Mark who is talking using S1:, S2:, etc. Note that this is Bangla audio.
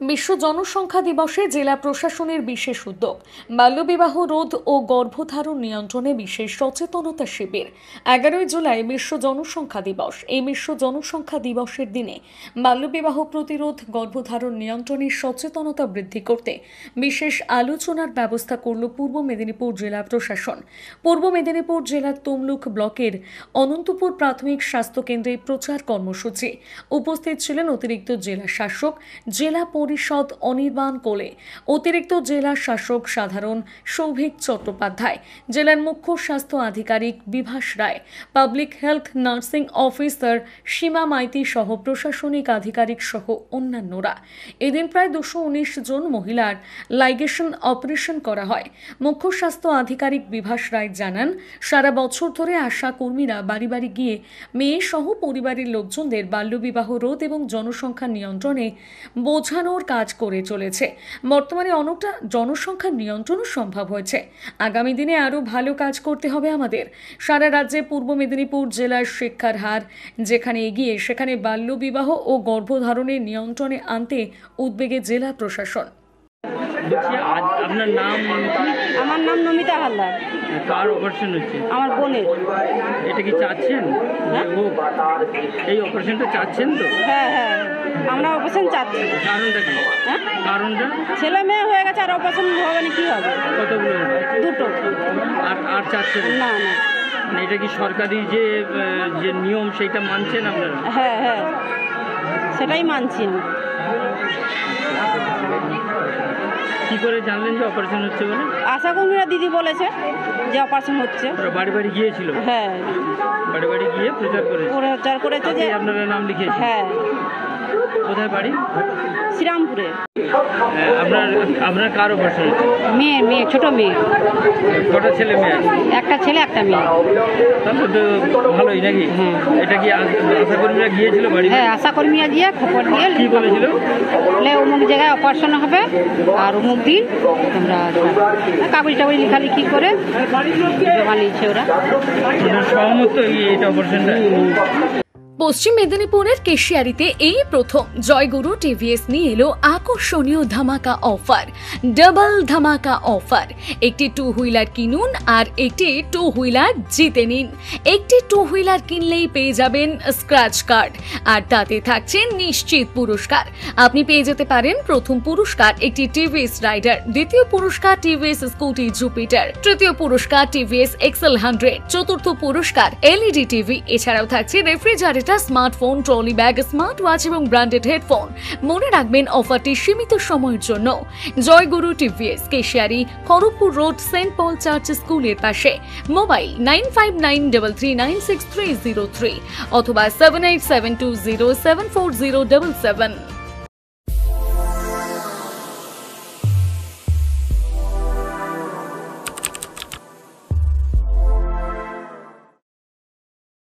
S1: বিশ্ব জনসংখ্যা দিবসে জেলা প্রশাসনের বিশেষ উদ্যোগ বাল্যবিবাহ রোধ ও গর্ভধারণ নিয়ন্ত্রণে বিশেষ সচেতনতা শিবির। 11 জুলাই বিশ্ব জনসংখ্যা দিবস। এই বিশ্ব জনসংখ্যা দিবসের দিনে বাল্যবিবাহ প্রতিরোধ, গর্ভধারণ নিয়ন্ত্রণে সচেতনতা বৃদ্ধি করতে বিশেষ আলোচনার ব্যবস্থা করল পূর্ব মেদিনীপুর জেলা প্রশাসন। পূর্ব মেদিনীপুর জেলার তমলুক ব্লকের অনন্তপুর প্রাথমিক স্বাস্থ্য কেন্দ্রে প্রচার কর্মসূচি। উপস্থিত ছিলেন অতিরিক্ত জেলা শাসক, জেলা পরিষদ অনির্বাণ কোলে, অতিরিক্ত জেলা শাসক সাধারণ সৌভিক চট্টোপাধ্যায়, জেলার মুখ্য স্বাস্থ্য আধিকারিক বিভাস রায়, পাবলিক হেলথ নার্সিং অফিসার সীমা মাইতি সহ প্রশাসনিক আধিকারিক সহ অন্যান্যরা। এদিন প্রায় 219 জন মহিলার লাইগেশন অপারেশন করা হয়। মুখ্য স্বাস্থ্য আধিকারিক বিভাস রায় জানান, সারা বছর ধরে আশা কর্মীরা বাড়ি বাড়ি গিয়ে মেয়ে সহ পরিবারের লোকজনদের বাল্যবিবাহ রোধ এবং জনসংখ্যা নিয়ন্ত্রণে বোঝানোর কাজ করে চলেছে। বর্তমানে অনেকটা জনসংখ্যা নিয়ন্ত্রণও সম্ভব হয়েছে। আগামী দিনে আরও ভালো কাজ করতে হবে আমাদের। সারা রাজ্যে পূর্ব মেদিনীপুর জেলার শিক্ষার হার যেখানে এগিয়ে, সেখানে বাল্যবিবাহ ও গর্ভধারণের নিয়ন্ত্রণে আনতে উদ্বেগে জেলা প্রশাসন।
S2: আপনার নাম?
S3: আমার নাম নমিতা হালদার।
S2: কার অপারেশন হচ্ছে?
S3: আমার বোনের।
S2: এটা কি চাচ্ছেন? এই অপারেশনটা চাচ্ছেন তো?
S3: হ্যাঁ হ্যাঁ, আমরা অপারেশন চাচ্ছি।
S2: কারণটা কি?
S3: হ্যাঁ,
S2: কারণটা
S3: ছেলে মেয়ে হয়ে গেছে, আর অপারেশন হবে না? কি হবে?
S2: কতগুলো?
S3: দুটো।
S2: আর চাচ্ছেন
S3: না না,
S2: মানে এটা কি সরকারি যে নিয়ম সেইটা মানছেন আপনারা?
S3: হ্যাঁ হ্যাঁ, সেটাই মানছি আমি।
S2: কি করে জানলেন যে অপারেশন হচ্ছে বলে?
S3: আশা কর্মীরা দিদি বলেছে যে অপারেশন হচ্ছে।
S2: বাড়ি বাড়ি গিয়েছিল?
S3: হ্যাঁ,
S2: বাড়ি বাড়ি গিয়ে প্রচার
S3: করেছে যে
S2: আপনারা নাম লিখিয়েছেন?
S3: হ্যাঁ।
S2: কোথায় বাড়ি?
S3: শ্রীরামপুরে।
S2: আপনার কার অপারেশন হচ্ছে?
S3: মেয়ে, ছোট মেয়ে।
S2: কটা ছেলে মেয়ে?
S3: একটা ছেলে একটা মেয়ে।
S2: তাহলে তো ভালোই নাকি? এটা কি আশা কর্মীরা গিয়েছিল বাড়ি?
S3: হ্যাঁ, আশা কর্মীরা গিয়ে খবর দিয়ে
S2: কি বলেছিল?
S3: বলে অমুক জায়গায় অপারেশন হবে আর অমুক দিন তোমরা কাগজ টাগজ লেখালেখি করে জমা নিয়েছে ওরা।
S2: সহমত এইটা অপারেশনটা।
S1: পশ্চিম মেদিনীপুরের কেশিয়ারিতে এই প্রথম জয়গুরু টিভিএস নিয়ে এলো আকর্ষণীয় ধামাকা অফার, ডাবল ধামাকা অফার। একটি 2 হুইলার কিনুন আর একটি 2 হুইলার জিতে নিন। একটি 2 হুইলার কিনলেই পেয়ে যাবেন স্ক্র্যাচ কার্ড, আর তাতে থাকছে নিশ্চিত পুরস্কার। আপনি পেয়ে যেতে পারেন প্রথম পুরস্কার একটি টিভিএস রাইডার, দ্বিতীয় পুরস্কার টিভিএস স্কুটি জুপিটার, তৃতীয় পুরস্কার টিভিএস এক্সেল 100, চতুর্থ পুরস্কার এলইডি টিভি। এছাড়াও থাকছে refrigerator, smartphone, trolley bag, smart watch এবং ব্র্যান্ডেড হেডফোন। মনে রাখবেন, অফারটি সীমিত সময়ের জন্য। Joyguru TVS, Keshiary, Kharagpur road, Saint Paul church স্কুলের পাশে। মোবাইল 9593396303 অথবা 7872074077।